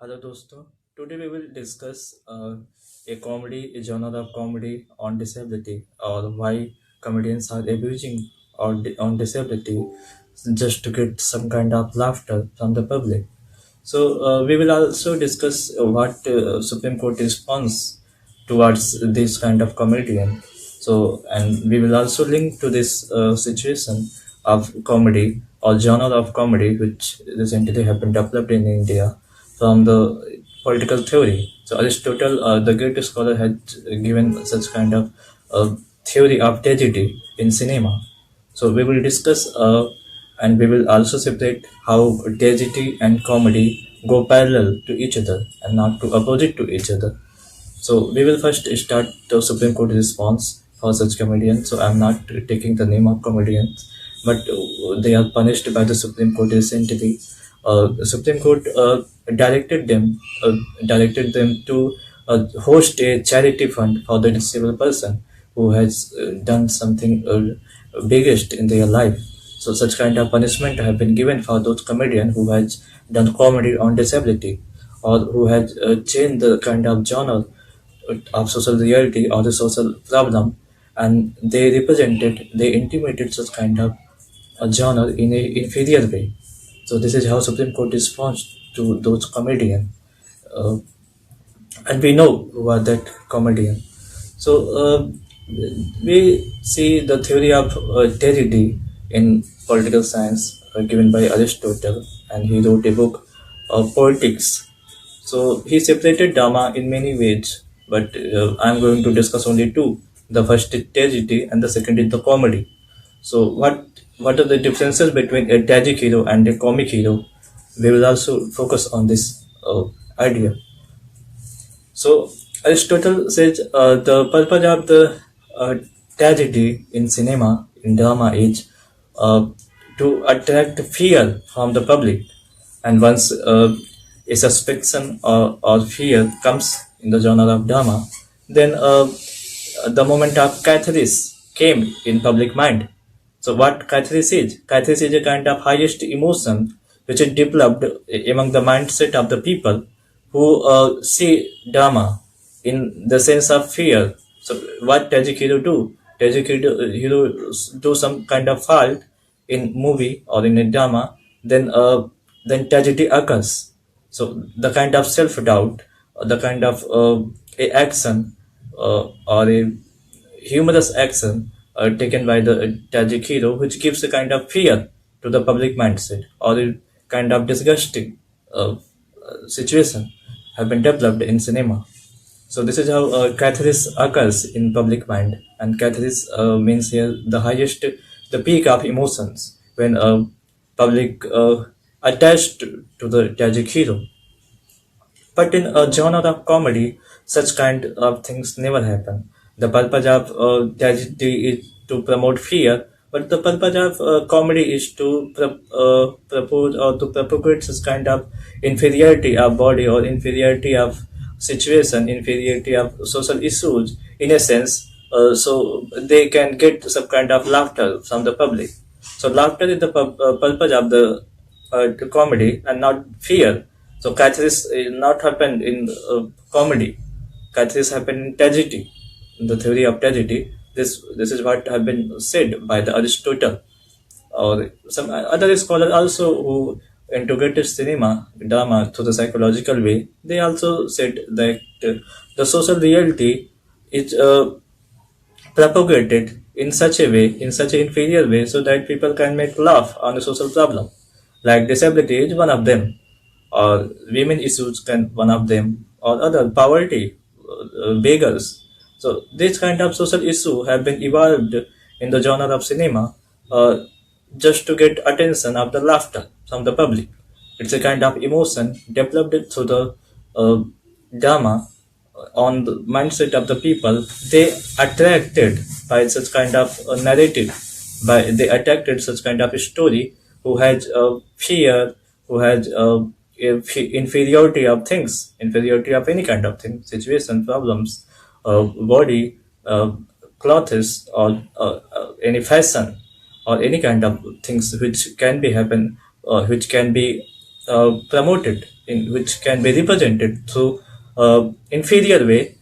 Hello, dosto. Today we will discuss a genre of comedy on disability, or why comedians are abusing on disability just to get some kind of laughter from the public. So we will also discuss what Supreme Court response towards this kind of comedian. So and we will also link to this situation of comedy or genre of comedy which recently have been developed in India from the political theory. So Aristotle, the great scholar, had given such kind of theory of tragedy in cinema. So we will discuss and we will also separate how tragedy and comedy go parallel to each other and not to opposite to each other. So we will first start the Supreme Court response for such comedians. So I'm not taking the name of comedians, but they are punished by the Supreme Court recently. The Supreme Court directed them to host a charity fund for the disabled person who has done something biggest in their life. So such kind of punishment have been given for those comedians who has done comedy on disability or who has changed the kind of genre of social reality or the social problem, and they intimated such kind of a genre in a inferior way. So this is how Supreme Court responds to those comedian, uh, and we know who are that comedian. So we see the theory of tragedy in political science given by Aristotle, and he wrote a book, Politics. So he separated drama in many ways, but I'm going to discuss only two. The first is tragedy, and the second is the comedy. So what are the differences between a tragic hero and a comic hero? We will also focus on this idea. So Aristotle says the purpose of the uh, tragedy in cinema, in drama, is uh, to attract fear from the public. And once a suspicion or fear comes in the genre of drama, then the moment of catharsis came in public mind. So what catharsis is? Catharsis is a kind of highest emotion which is developed among the mindset of the people who see drama in the sense of fear. So what tragic hero do? Hero do some kind of fault in movie or in a drama, then tragedy occurs. So the kind of self doubt, the kind of a action or a humorous action taken by the tragic hero, which gives a kind of fear to the public mindset, or a kind of disgusting situation have been developed in cinema. So this is how catharsis occurs in public mind, and catharsis means here the highest, the peak of emotions when public attached to the tragic hero. But in a genre of comedy, such kind of things never happen. The purpose of tragedy is to promote fear, but the purpose of comedy is to propose or to propagate such kind of inferiority of body or inferiority of situation, inferiority of social issues, in a sense, so they can get some kind of laughter from the public. So laughter is the purpose of the comedy and not fear. So catharsis not happened in comedy. Catharsis happened in tragedy, in the theory of tragedy. This is what have been said by the Aristotle or some other scholars also who integrated cinema drama to the psychological way. They also said that the social reality is propagated in such a way, in such an inferior way, so that people can make laugh on a social problem. Like disability is one of them, or women issues can one of them, or other poverty, beggars. So this kind of social issue have been evolved in the genre of cinema, just to get attention of the laughter from the public. It's a kind of emotion developed through the uh, drama on the mindset of the people. They attracted by such kind of narrative, by they attracted such kind of story who has fear, who has inferiority of things, inferiority of any kind of thing, situation, problems, body, clothes, or any fashion, or any kind of things which can be happen, which can be promoted which can be represented through inferior way.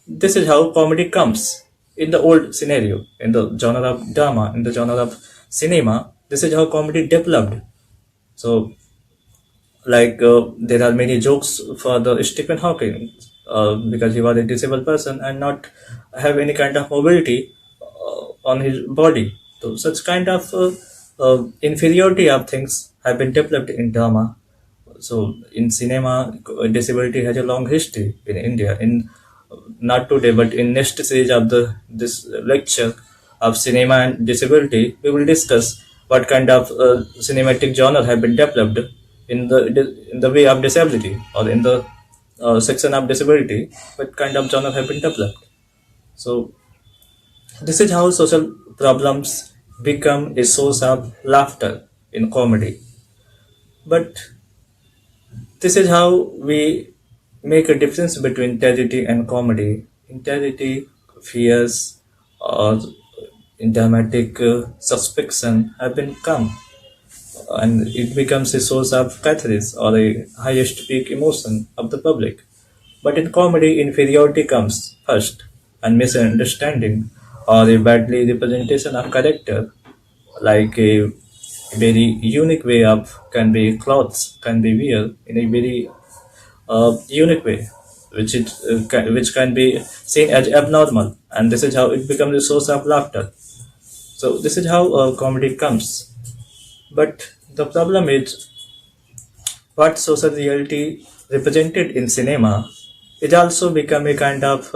This is how comedy comes in the old scenario, in the genre of drama, in the genre of cinema. This is how comedy developed. So, like there are many jokes for the Stephen Hawking because he was a disabled person and not have any kind of mobility on his body. So such kind of inferiority of things have been developed in drama. So in cinema, disability has a long history in India. In not today, but in next stage of the this lecture of cinema and disability, we will discuss what kind of cinematic genre have been developed in the way of disability or in the section of disability. What kind of genre have been developed? So this is how social problems become a source of laughter in comedy. But this is how we make a difference between tragedy and comedy. In tragedy, fears or in dramatic suspicion have been come, and it becomes a source of catharsis or a highest peak emotion of the public. But in comedy, inferiority comes first, and misunderstanding or a badly representation of character, like a very unique way of can be clothes can be wear in a very unique way, which can be seen as abnormal, and this is how it becomes a source of laughter. So this is how comedy comes. But the problem is what social reality represented in cinema, it also become a kind of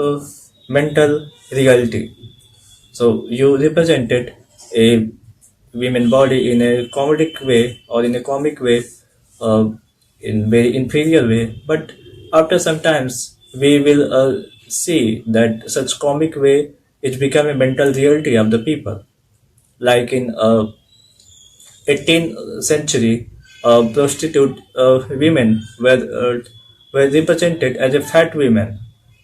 mental reality. So you represented a women body in a comedic way or in a comic way, uh, in very inferior way. But after some times, we will see that such comic way it become a mental reality of the people. Like in 18th century, prostitute women were represented as a fat women.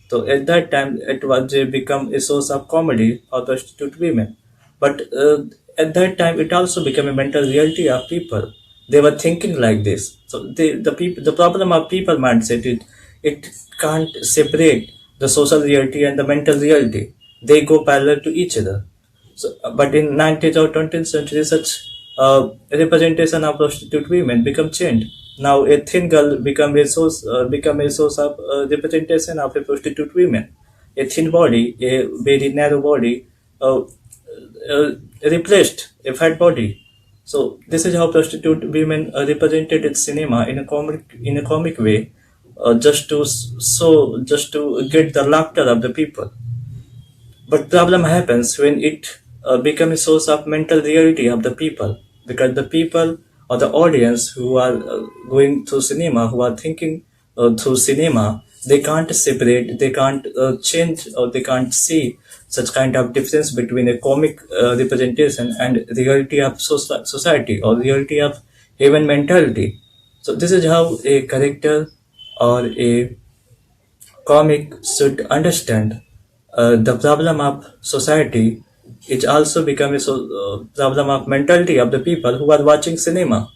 So at that time, it was become a source of comedy for prostitute women. But at that time, it also became a mental reality of people. They were thinking like this. So the problem of people mindset it can't separate the social reality and the mental reality. They go parallel to each other. So, but in 19th or 20th century, such representation of prostitute women become changed. Now, a thin girl become a source of representation of a prostitute women. A thin body, a very narrow body, replaced a fat body. So this is how prostitute women are represented in cinema in a comic way, just to get the laughter of the people. But problem happens when it becomes a source of mental reality of the people, because the people or the audience who are going through cinema, who are thinking through cinema, they can't separate, they can't change, or they can't see such kind of difference between a comic representation and reality of society or reality of human mentality. So this is how a character or a comic should understand the problem of society. It also becomes a problem of mentality of the people who are watching cinema.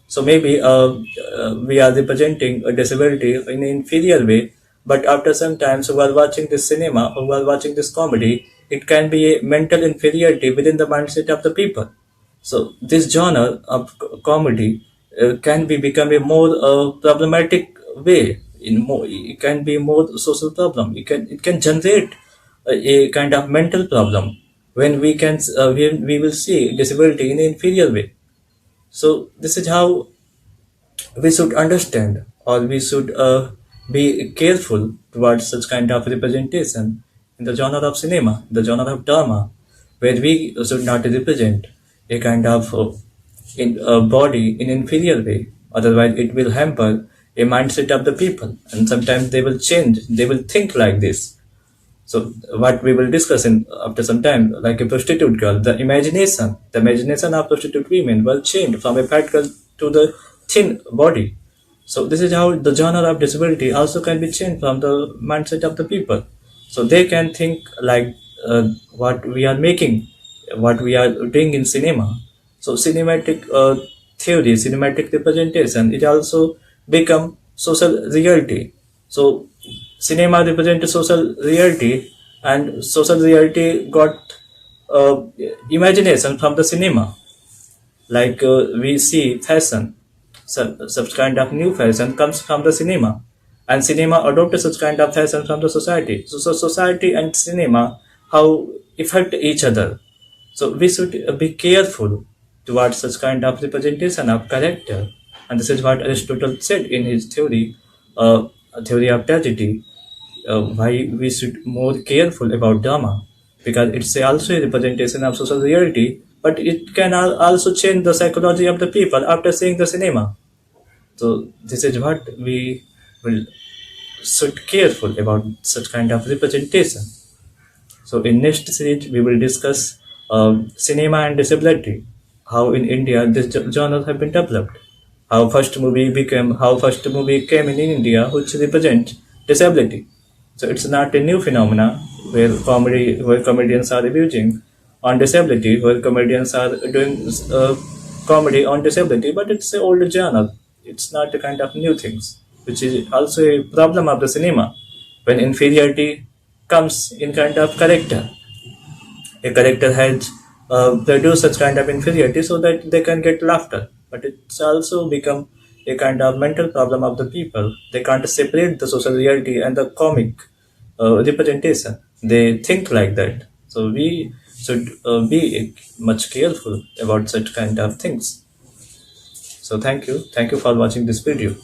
So maybe we are representing a disability in an inferior way, but after some time, so while watching this cinema or while watching this comedy, it can be a mental inferiority within the mindset of the people. So this genre of comedy can be become a more problematic way. In more, it can be more social problem. It can generate a kind of mental problem when we will see disability in an inferior way. So this is how we should understand, or we should be careful towards such kind of representation in the genre of cinema, the genre of drama, where we should not represent a kind of in a body in inferior way. Otherwise, it will hamper a mindset of the people, and sometimes they will change. They will think like this. So what we will discuss in after some time, like a prostitute girl, the imagination of prostitute women will change from a fat girl to the thin body. So this is how the genre of disability also can be changed from the mindset of the people. So they can think like what we are making, what we are doing in cinema. So cinematic theory, cinematic representation, it also become social reality. So cinema represents social reality, and social reality got uh, imagination from the cinema. Like we see fashion, such kind of new fashion comes from the cinema, and cinema adopted such kind of fashion from the society. So society and cinema how affect each other. So we should be careful towards such kind of representation of character, and this is what Aristotle said in his theory, theory of tragedy. Why we should more careful about drama, because it's also a representation of social reality, but it can also change the psychology of the people after seeing the cinema. So this is what we will should careful about such kind of representation. So in next series we will discuss cinema and disability, how in India this genres have been developed, how first movie came in India which represent disability. So it's not a new phenomena where comedians are abusing on disability, where comedians are doing comedy on disability, but it's an old genre. It's not a kind of new things, which is also a problem of the cinema when inferiority comes in kind of character. A character has produced such kind of inferiority so that they can get laughter, but it's also become a kind of mental problem of the people. They can't separate the social reality and the comic representation. They think like that. So we should be much careful about such kind of things. So thank you for watching this video.